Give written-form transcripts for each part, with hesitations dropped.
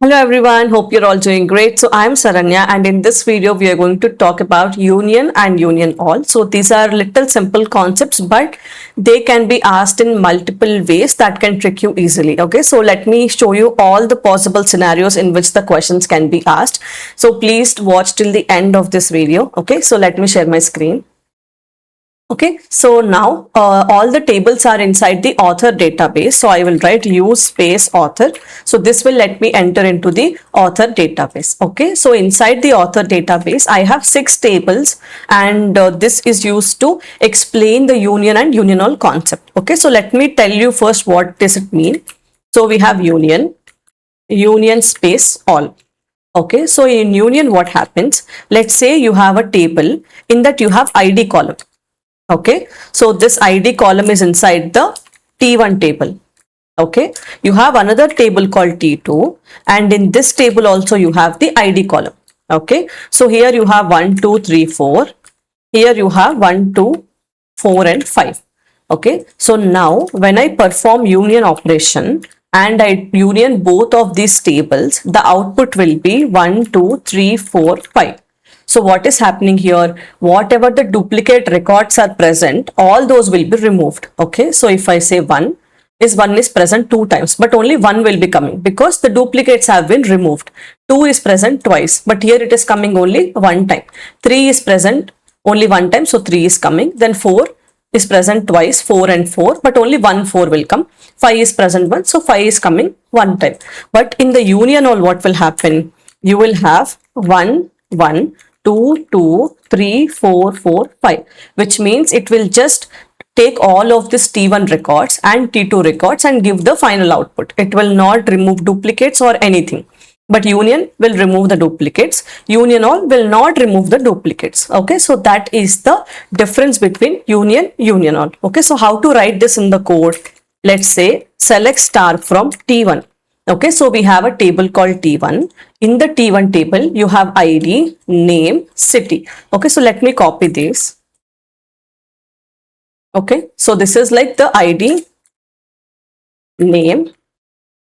Hello everyone, hope you're all doing great. So I'm Saranya and in this video we are going to talk about union and union all. So these are little simple concepts but they can be asked in multiple ways that can trick you easily. Okay, so let me show you all the possible scenarios in which the questions can be asked. So please watch till the end of this video. Okay, so let me share my screen. Okay, so now all the tables are inside the author database. So I will write use space author. So this will let me enter into the author database. Okay, so inside the author database, I have 6 tables and this is used to explain the union and union all concept. Okay, so let me tell you first what does it mean. So we have union space all. Okay, so in union what happens? Let's say you have a table in that you have ID column. Okay, so this ID column is inside the T1 table. Okay, you have another table called T2 and in this table also you have the ID column. Okay, so here you have 1, 2, 3, 4. Here you have 1, 2, 4 and 5. Okay, so now when I perform union operation and I union both of these tables, the output will be 1, 2, 3, 4, 5. So what is happening here? Whatever the duplicate records are present, all those will be removed. Okay, so if I say 1 is present 2 times, but only 1 will be coming because the duplicates have been removed. 2 is present twice, but here it is coming only 1 time. 3 is present only 1 time, so 3 is coming. Then 4 is present twice, 4 and 4, but only 4 will come. 5 is present once, so 5 is coming 1 time. But in the union all, what will happen? You will have 1, 1, 2, 2, 3, 4, 4, 5, which means it will just take all of this T1 records and T2 records and give the final output. It will not remove duplicates or anything. But union will remove the duplicates. Union all will not remove the duplicates. Okay, so that is the difference between union all. Okay, so how to write this in the code? Let's say select star from T1. Okay, so we have a table called T1. In the T1 table, you have ID, name, city. Okay, so let me copy this. Okay, so this is like the ID, name,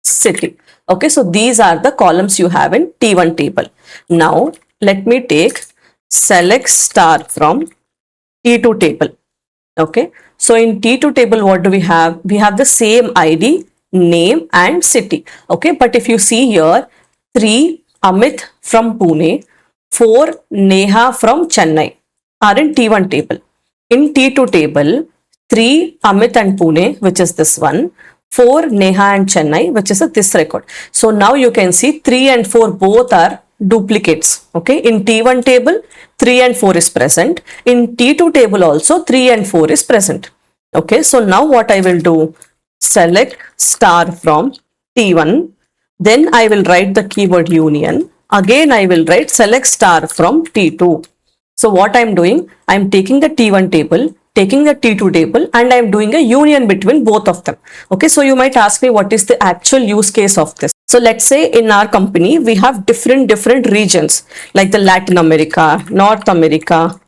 city. Okay, so these are the columns you have in T1 table. Now, let me take select star from T2 table. Okay, so in T2 table, what do we have? We have the same ID, name and city. Okay, but if you see here, 3 Amit from Pune, 4 Neha from Chennai are in T1 table. In T2 table, 3 Amit and Pune, which is this one, 4 Neha and Chennai, which is this record. So now you can see 3 and 4 both are duplicates. Okay, in T1 table 3 and 4 is present. In T2 table also 3 and 4 is present. Okay, so now what I will do? Select star from T1, then I will write the keyword union. Again I will write select star from T2. So what I am doing? I am taking the T1 table, taking the T2 table and I am doing a union between both of them. Okay, so you might ask me what is the actual use case of this. So let's say in our company we have different regions like the Latin America, North America,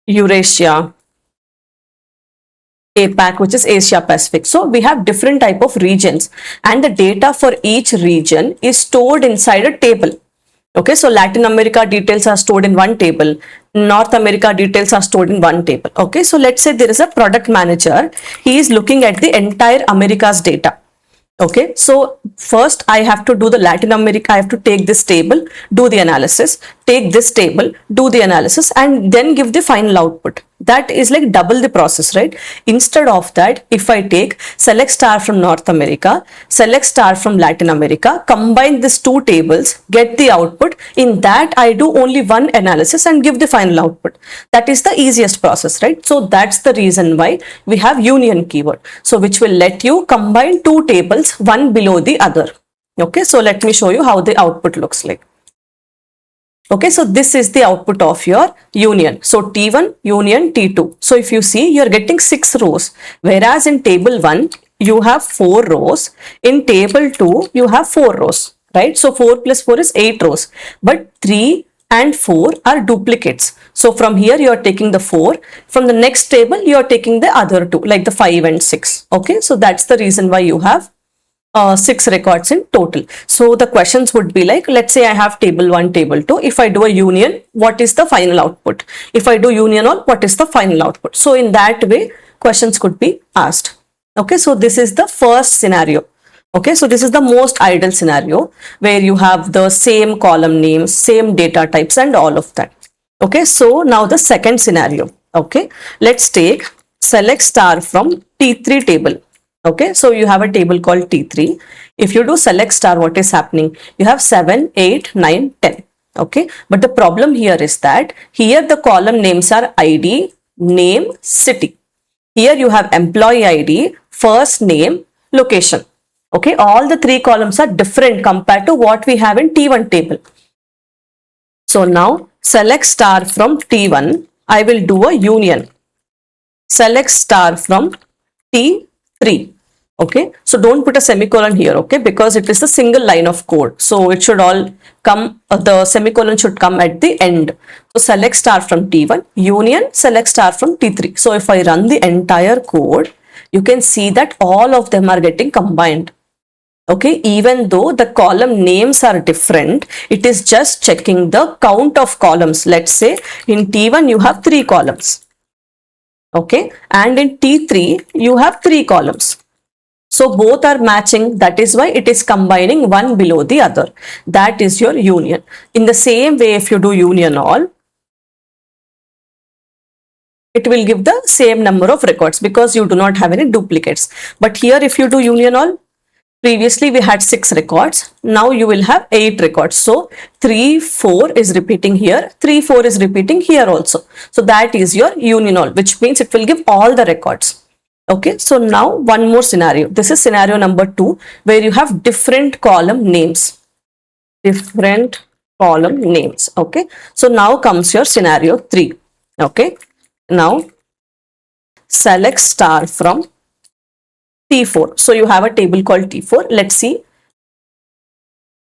Eurasia, APAC, which is Asia Pacific. So we have different type of regions and the data for each region is stored inside a table. Okay, so Latin America details are stored in one table, North America details are stored in one table. Okay, so let's say there is a product manager, he is looking at the entire America's data. Okay, so first I have to do the Latin America, I have to take this table, do the analysis, take this table, do the analysis and then give the final output. That is like double the process, right? Instead of that, if I take select star from North America, select star from Latin America, combine these 2 tables, get the output. In that I do only one analysis and give the final output. That is the easiest process, right? So that's the reason why we have union keyword. So which will let you combine 2 tables, one below the other. Okay, so let me show you how the output looks like. Okay, so this is the output of your union. So T1 union T2. So if you see, you're getting 6 rows, whereas in table 1 you have 4 rows. In table 2 you have 4 rows, right? So 4 plus 4 is 8 rows, but 3 and 4 are duplicates. So from here you are taking the 4, from the next table you are taking the other 2 like the 5 and 6. Okay, so that's the reason why you have 6 records in total. So the questions would be like, let's say I have table 1, table 2. If I do a union, what is the final output? If I do union all, what is the final output? So in that way, questions could be asked. Okay, so this is the first scenario. Okay, so this is the most ideal scenario where you have the same column names, same data types and all of that. Okay, so now the second scenario. Okay, let's take select star from T3 table. Okay, so you have a table called T3. If you do select star, what is happening? You have 7, 8, 9, 10. Okay, but the problem here is that here the column names are ID, name, city. Here you have employee ID, first name, location. Okay, all the 3 columns are different compared to what we have in T1 table. So now select star from T1, I will do a union. Select star from T3. Okay, so don't put a semicolon here, okay, because it is a single line of code. So it should all come, the semicolon should come at the end. So select star from T1, union, select star from T3. So if I run the entire code, you can see that all of them are getting combined. Okay, even though the column names are different, it is just checking the count of columns. Let's say in T1 you have 3 columns. Okay, and in T3 you have 3 columns. So both are matching. That is why it is combining one below the other. That is your union. In the same way, if you do union all, it will give the same number of records because you do not have any duplicates. But here if you do union all, previously we had 6 records. Now you will have 8 records. So 3, 4 is repeating here. 3, 4 is repeating here also. So that is your union all, which means it will give all the records. Okay, so now one more scenario. This is scenario number 2, where you have different column names. Different column names. Okay, so now comes your scenario 3. Okay, now select star from T4. So you have a table called T4. Let's see.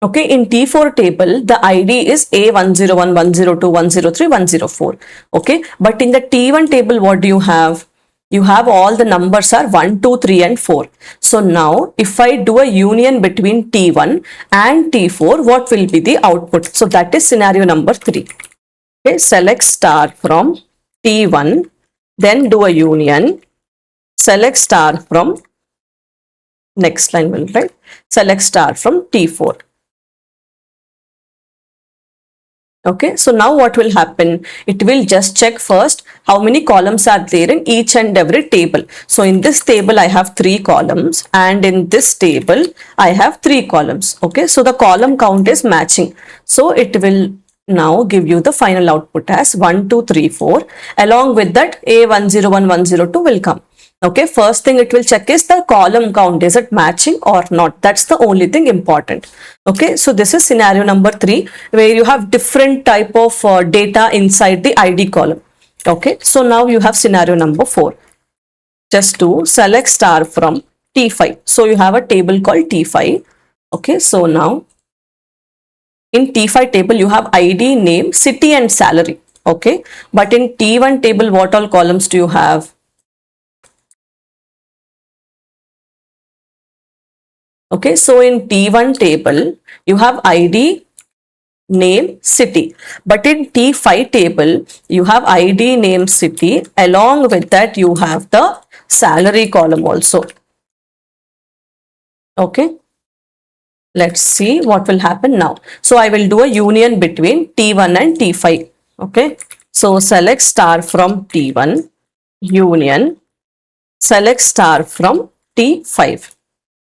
Okay, in T4 table, the ID is A101, 102, 103, 104. Okay, but in the T1 table, what do you have? You have all the numbers are 1, 2, 3 and 4. So now if I do a union between T1 and T4, what will be the output? So that is scenario number 3. Okay, select star from T1, then do a union, select star from, next line will write, select star from T4. Okay, so now what will happen? It will just check first how many columns are there in each and every table. So in this table I have 3 columns and in this table I have 3 columns. Okay, so the column count is matching. So it will now give you the final output as 1, 2, 3, 4. Along with that A101, 102 will come. Okay, first thing it will check is the column count. Is it matching or not? That's the only thing important. Okay, so this is scenario number 3, where you have different type of data inside the ID column. Okay, so now you have scenario number 4. Just to select star from T5. So you have a table called T5. Okay, so now in T5 table you have ID, name, city and salary. Okay, but in T1 table what all columns do you have? Okay, so in T1 table, you have ID, name, city. But in T5 table, you have ID, name, city. Along with that, you have the salary column also. Okay, let's see what will happen now. So I will do a union between T1 and T5. Okay, so select star from T1, union, select star from T5.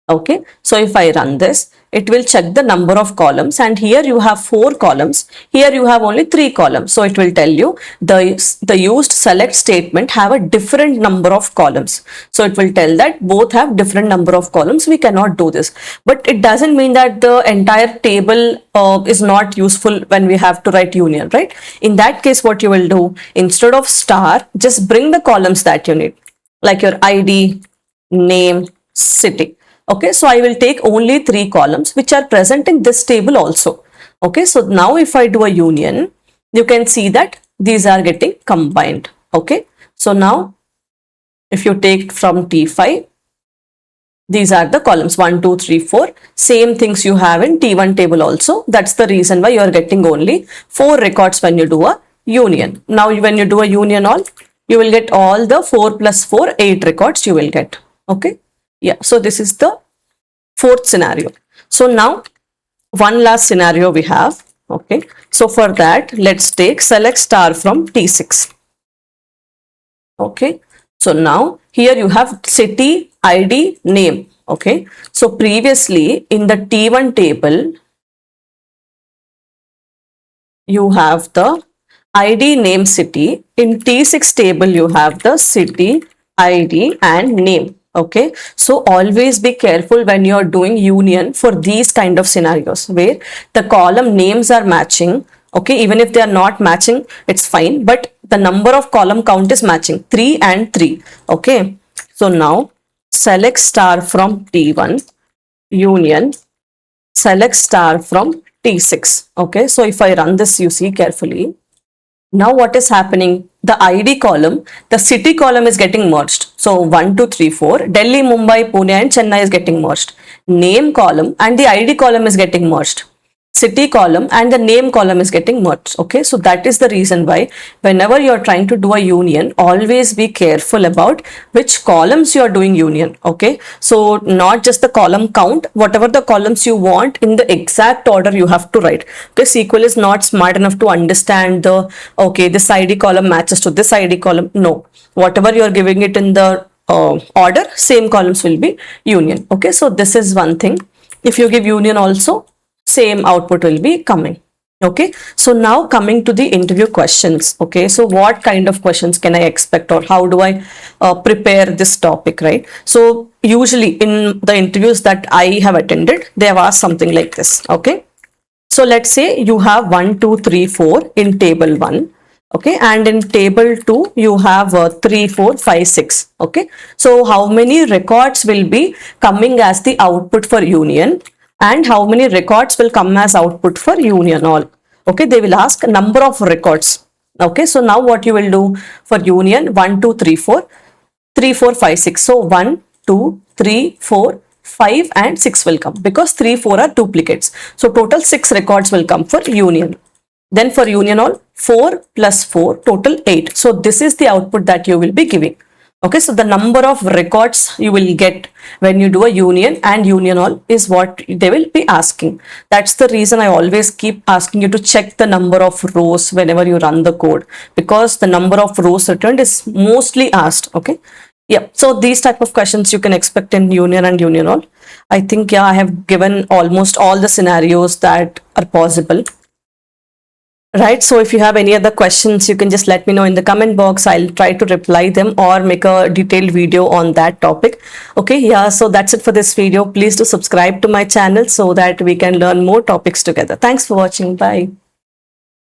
Okay, so if I run this, it will check the number of columns, and here you have 4 columns, here you have only 3 columns. So it will tell you the used select statement have a different number of columns. So it will tell that both have different number of columns. We cannot do this, but it doesn't mean that the entire table is not useful when we have to write union, right? In that case, what you will do, instead of star, just bring the columns that you need, like your ID, name, city. Okay, so I will take only 3 columns which are present in this table also. Okay, so now if I do a union, you can see that these are getting combined. Okay, so now if you take from T5, These are the columns 1, 2, 3, 4. Same things you have in T1 table also. That's the reason why you are getting only 4 records when you do a union. Now when you do a union all, you will get all the 4 plus 4, 8 records you will get. Okay. Yeah. So this is the fourth scenario. So now one last scenario we have. Okay. So for that, let's take select star from T6. Okay. So now here you have city, ID, name. Okay. So previously in the T1 table, you have the ID, name, city. In T6 table, you have the city, ID and name. Okay. So always be careful when you are doing union for these kind of scenarios where the column names are matching. Okay. Even if they are not matching, it's fine. But the number of column count is matching 3 and 3. Okay. So now select star from T1 union select star from T6. Okay. So if I run this, you see carefully. Now what is happening? The ID column, the city column is getting merged. So 1, 2, 3, 4, Delhi, Mumbai, Pune and Chennai is getting merged. Name column and the ID column is getting merged. City column and the name column is getting merged. Okay, so that is the reason why whenever you are trying to do a union, always be careful about which columns you are doing union. Okay, so not just the column count, whatever the columns you want in the exact order you have to write. Okay, SQL is not smart enough to understand the okay, this ID column matches to this ID column. No, whatever you are giving it in the order, same columns will be union. Okay, so this is one thing. If you give union also, same output will be coming. Okay, so now coming to the interview questions. Okay, so what kind of questions can I expect or how do I prepare this topic, right? So usually in the interviews that I have attended, they have asked something like this. Okay, so let's say you have 1, 2, 3, 4 in table 1. Okay, and in table 2 you have 3, 4, 5, 6. Okay, so how many records will be coming as the output for union and how many records will come as output for union all? Okay, they will ask number of records. Okay, so now what you will do for union 1, 2, 3, 4, 3, 4, 5, 6. So 1, 2, 3, 4, 5 and 6 will come because 3, 4 are duplicates. So total 6 records will come for union. Then for union all 4 plus 4 total 8. So this is the output that you will be giving. Okay, so the number of records you will get when you do a union and union all is what they will be asking. That's the reason I always keep asking you to check the number of rows whenever you run the code because the number of rows returned is mostly asked. Okay. Yeah, so these type of questions you can expect in union and union all. I think, yeah, I have given almost all the scenarios that are possible. Right, so if you have any other questions, you can just let me know in the comment box. I'll try to reply them or make a detailed video on that topic. Okay, yeah, so that's it for this video. Please do subscribe to my channel so that we can learn more topics together. Thanks for watching. Bye.